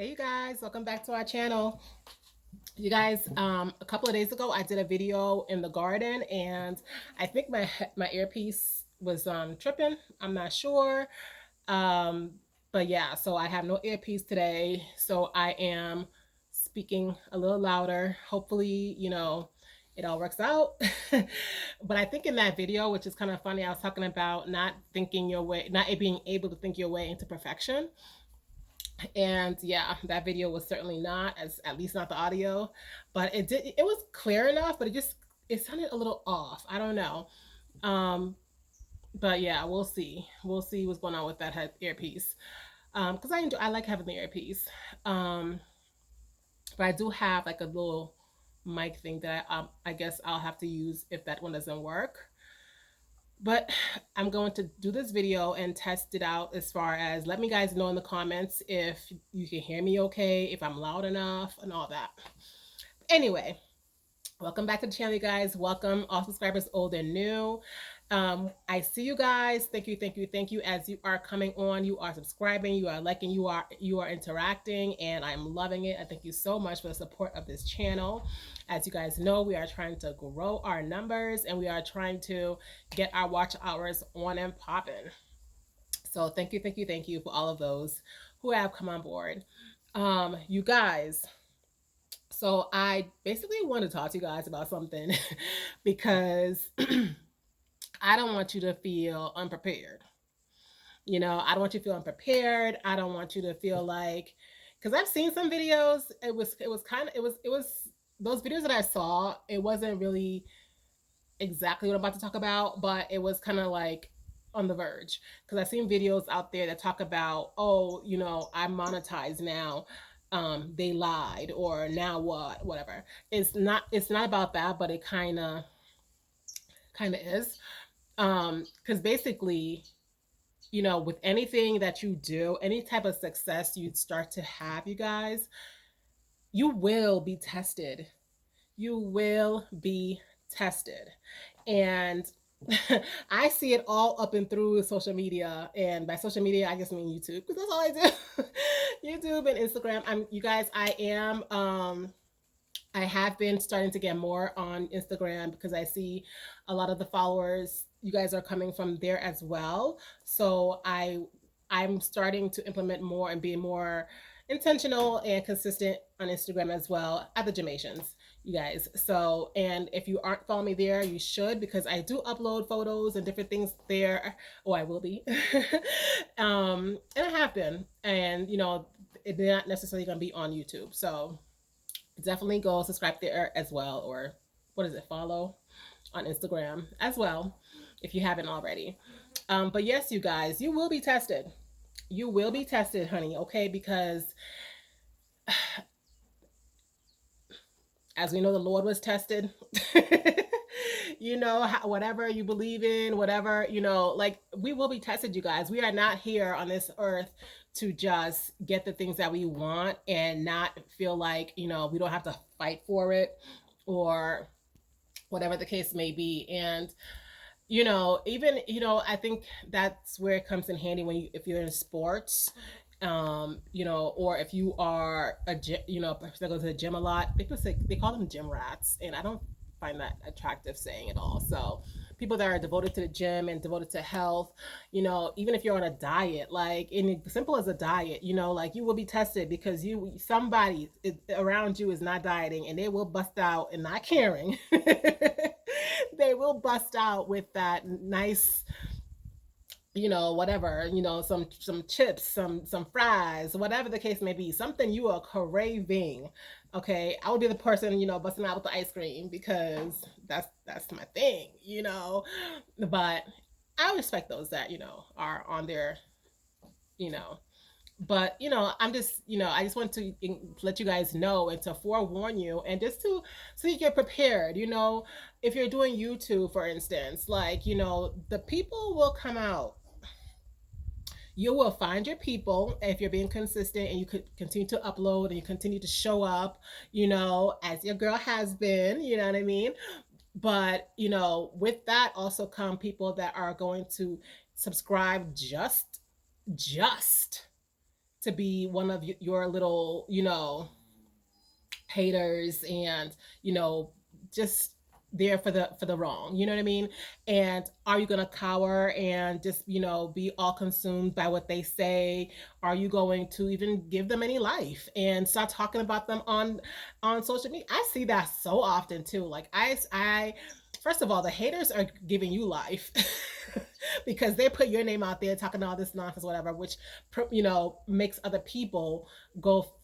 Hey you guys, welcome back to our channel. You guys, a couple of days ago I did a video in the garden and I think my earpiece was tripping. I'm not sure. Um, but yeah, so I have no earpiece today. So I am speaking a little louder. Hopefully, it all works out. But I think in that video, which is kind of funny, I was talking about not being able to think your way into perfection. And yeah, that video was certainly not, as at least not the audio, but it was clear enough, but it sounded a little off. I don't know. um but yeah, we'll see what's going on with that earpiece. Because I like having the earpiece. um but I do have like a little mic thing that I guess I'll have to use if that one doesn't work. But I'm going to do this video and test it out, as far as let me guys know in the comments if you can hear me okay, if I'm loud enough and all that. Anyway, welcome back to the channel, you guys. Welcome all subscribers, old and new. I see you guys. Thank you, thank you, thank you. As you are coming on, you are subscribing, you are liking, you are interacting, and I'm loving it. I thank you so much for the support of this channel. As you guys know, we are trying to grow our numbers and we are trying to get our watch hours on and popping. So thank you, thank you, thank you for all of those who have come on board. You guys, so I basically want to talk to you guys about something because I don't want you to feel unprepared. I don't want you to feel unprepared. I don't want you to feel like, because I've seen some videos. It was those videos that I saw. It wasn't really exactly what I'm about to talk about, but it was kind of like on the verge, because I've seen videos out there that talk about, oh, I monetize now. They lied, or now what, whatever. It's not about that, but it kind of is. Because basically, with anything that you do, any type of success you start to have, you guys, you will be tested. You will be tested. And I see it all up and through social media. And by social media, I just mean YouTube, because that's all I do. YouTube and Instagram. You guys, I have been starting to get more on Instagram, because I see a lot of the followers, you guys are coming from there as well. So I'm starting to implement more and be more intentional and consistent on Instagram as well, at the Gymations, you guys. So, and if you aren't following me there, you should, because I do upload photos and different things there. Or I will be. And I have been. And it's not necessarily going to be on YouTube. So definitely go subscribe there as well, or what is it, follow on Instagram as well, if you haven't already. But yes, you guys, you will be tested. You will be tested, honey, okay? Because as we know, the Lord was tested. Whatever you believe in, whatever, like, we will be tested, you guys. We are not here on this earth to just get the things that we want and not feel like, we don't have to fight for it, or whatever the case may be. And even, I think that's where it comes in handy when if you're in sports, or if you are a gym, person that goes to the gym a lot. People say, they call them gym rats, and I don't find that attractive saying at all. So people that are devoted to the gym and devoted to health, even if you're on a diet, like, in simple as a diet, like, you will be tested, because somebody around you is not dieting, and they will bust out and not caring. They will bust out with that nice, whatever, some chips, some fries, whatever the case may be, something you are craving. Okay, I would be the person, busting out with the ice cream, because that's my thing. But I respect those that, are on their, you know but I'm just, I just want to let you guys know, and to forewarn you, and just to, so you get prepared. If you're doing YouTube, for instance, like, the people will come out. You will find your people if you're being consistent, and you could continue to upload, and you continue to show up, as your girl has been, you know what I mean? But with that also come people that are going to subscribe just to be one of your little, haters, and you know just there for the wrong, you know what I mean? And are you going to cower and just be all consumed by what they say? Are you going to even give them any life and start talking about them on social media? I see that so often too. Like I first of all, the haters are giving you life because they put your name out there talking all this nonsense, whatever, which makes other people go,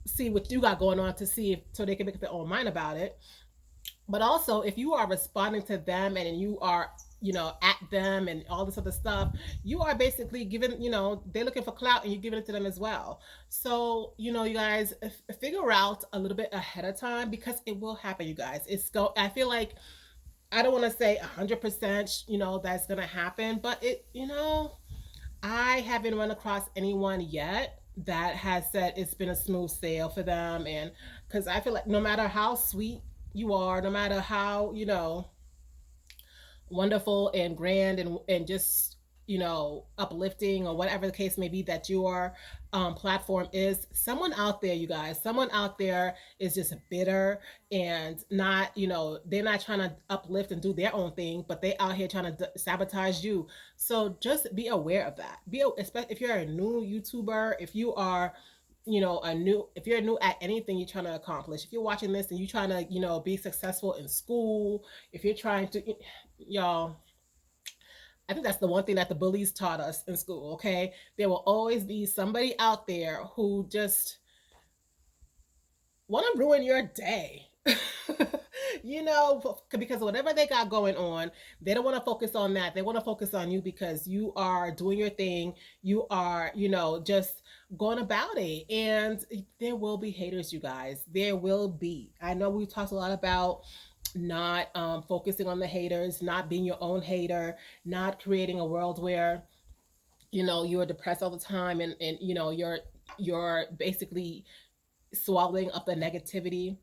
see what you got going on to see if, so they can make up their own mind about it. But also, if you are responding to them and you are at them and all this other stuff, you are basically giving, they're looking for clout and you're giving it to them as well. So you guys, figure out a little bit ahead of time, because it will happen, you guys. I feel like, I don't want to say 100%, that's gonna happen, but I haven't run across anyone yet that has said it's been a smooth sail for them. And because I feel like no matter how sweet you are, no matter how, wonderful and grand and just uplifting, or whatever the case may be, that your platform is, someone out there, you guys, someone out there is just bitter and not, they're not trying to uplift and do their own thing, but they out here trying to sabotage you. So just be aware of that. Especially if you're a new YouTuber, if you are if you're new at anything you're trying to accomplish, if you're watching this and you're trying to be successful in school, if you're trying to, y'all, I think that's the one thing that the bullies taught us in school. Okay, there will always be somebody out there who just want to ruin your day. Because whatever they got going on, they don't want to focus on that. They want to focus on you because you are doing your thing. You are, just going about it. And there will be haters, you guys. There will be. I know we've talked a lot about not focusing on the haters, not being your own hater, not creating a world where you're depressed all the time, and you're basically swallowing up the negativity.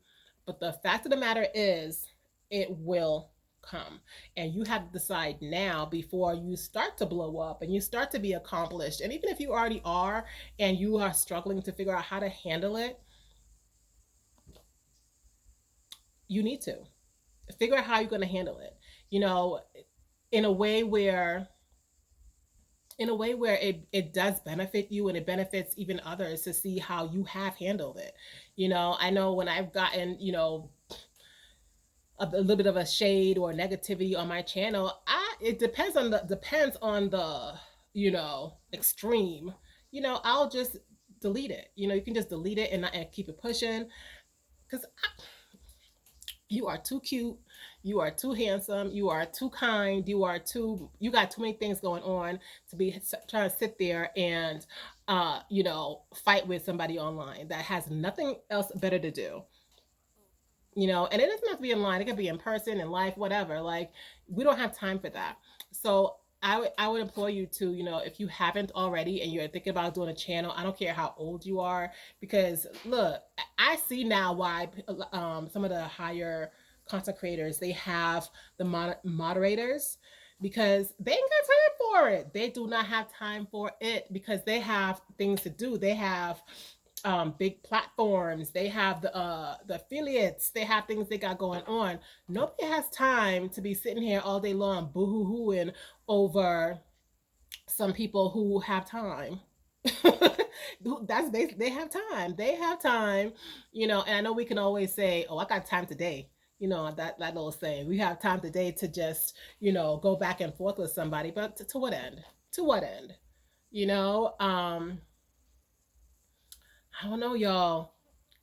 But the fact of the matter is, it will come. And you have to decide now, before you start to blow up and you start to be accomplished. And even if you already are and you are struggling to figure out how to handle it, you need to figure out how you're going to handle it. You know, in a way where it does benefit you and it benefits even others to see how you have handled it. I know when I've gotten, a little bit of a shade or negativity on my channel, it depends on the extreme. I'll just delete it. You can just delete it and keep it pushing, because you are too cute, you are too handsome, you are too kind, you got too many things going on to be trying to sit there and fight with somebody online that has nothing else better to do. And it doesn't have to be online, it could be in person, in life, whatever. Like, we don't have time for that. So I would implore you to, if you haven't already and you're thinking about doing a channel, I don't care how old you are, because look, I see now why some of the higher content creators, they have the moderators, because they ain't got time for it. They do not have time for it because they have things to do. They have big platforms. They have the affiliates. They have things they got going on. Nobody has time to be sitting here all day long boo hooing over some people who have time. That's basically, they have time. They have time, and I know we can always say, "Oh, I got time today." That little saying. We have time today to just go back and forth with somebody, but to what end? To what end? You know. I don't know, y'all.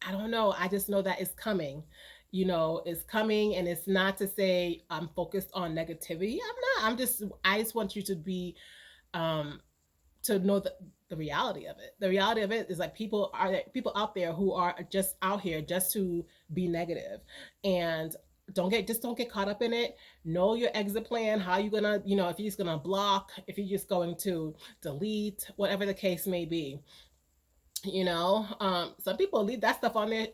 I don't know. I just know that it's coming. It's coming, and it's not to say I'm focused on negativity. I'm not. I just want you to be, um, to know the reality of it. The reality of it is like, people out there who are just out here just to be negative, and don't get caught up in it. Know your exit plan. How you gonna, if you're just gonna block, if you're just going to delete, whatever the case may be. Some people leave that stuff on there.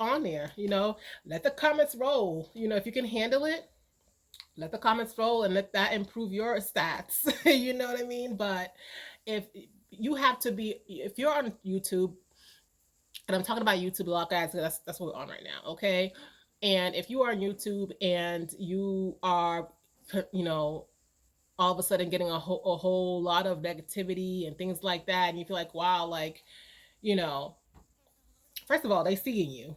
Let the comments roll. If you can handle it, let the comments roll and let that improve your stats. You know what I mean? But if you have to be, if you're on YouTube, and I'm talking about YouTube a lot, guys, 'cause that's what we're on right now, okay? And if you are on YouTube and you are, you know, all of a sudden getting a whole lot of negativity and things like that, and you feel like, wow, like, you know, first of all, they seeing you,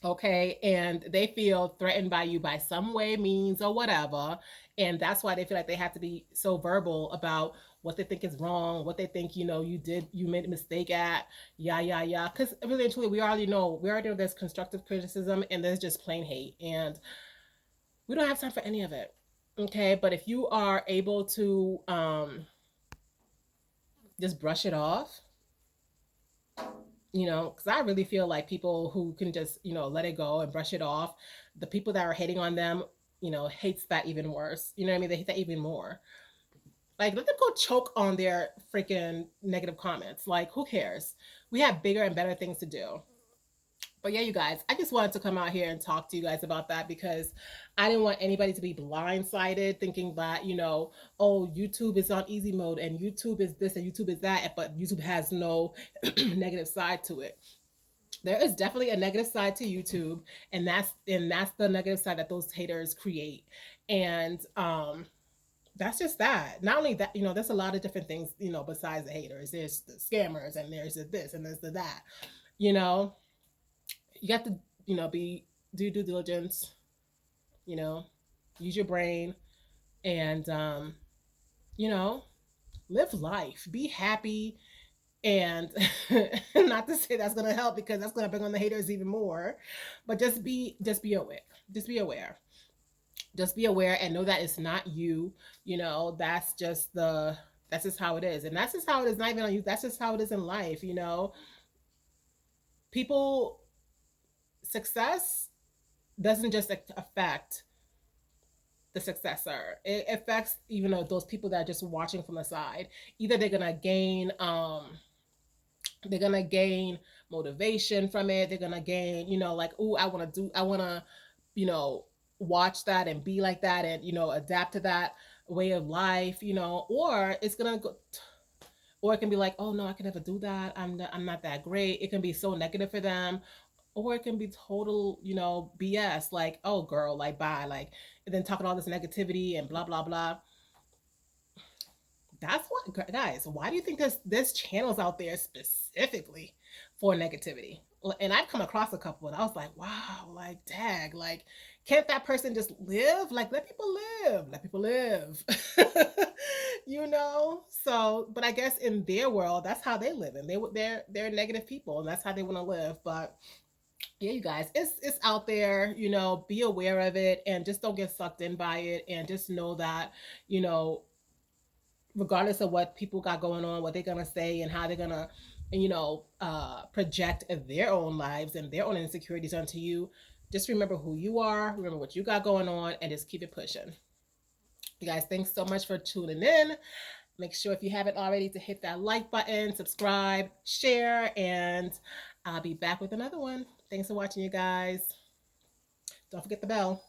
okay, and they feel threatened by you by some way, means, or whatever, and that's why they feel like they have to be so verbal about what they think is wrong, what they think, you made a mistake at, yeah, because really and truly, we already know there's constructive criticism and there's just plain hate, and we don't have time for any of it, okay? But if you are able to just brush it off, because I really feel like people who can just, let it go and brush it off, the people that are hating on them, hates that even worse. You know what I mean? They hate that even more. Like, let them go choke on their freaking negative comments. Like, who cares? We have bigger and better things to do. But yeah, you guys, I just wanted to come out here and talk to you guys about that because I didn't want anybody to be blindsided thinking that, oh, YouTube is on easy mode and YouTube is this and YouTube is that, but YouTube has no negative side to it. There is definitely a negative side to YouTube, and that's the negative side that those haters create. And that's just that. Not only that, there's a lot of different things, besides the haters. There's the scammers and there's the this and there's the that. You know, you got to, be do due diligence, you know, use your brain and you know, live life. Be happy, and not to say that's going to help because that's going to bring on the haters even more, but just be aware. Just be aware. Just be aware and know that it's not you. That's just how it is, and that's just how it is. Not even on you. That's just how it is in life. People success doesn't just affect the successor. It affects even though those people that are just watching from the side. Either they're gonna gain motivation from it. They're gonna gain, like, oh, I wanna, you know, watch that and be like that and adapt to that way of life, or it's gonna go, or it can be like, oh no, I can never do that. I'm not that great. It can be so negative for them, or it can be total, BS. Like, oh girl, like bye, like, and then talking all this negativity and blah blah blah. That's what, guys, why do you think there's channels out there specifically for negativity? And I've come across a couple and I was like, wow, like, dag, like, can't that person just live? Like, let people live. Let people live. So, but I guess in their world, that's how they live, and they're negative people, and that's how they want to live. But yeah, you guys, it's out there. Be aware of it, and just don't get sucked in by it, and just know that you know regardless of what people got going on, what they're gonna say, and how they're gonna, project their own lives and their own insecurities onto you. Just remember who you are. Remember what you got going on, and just keep it pushing. You guys, thanks so much for tuning in. Make sure if you haven't already to hit that like button, subscribe, share, and I'll be back with another one. Thanks for watching, you guys. Don't forget the bell.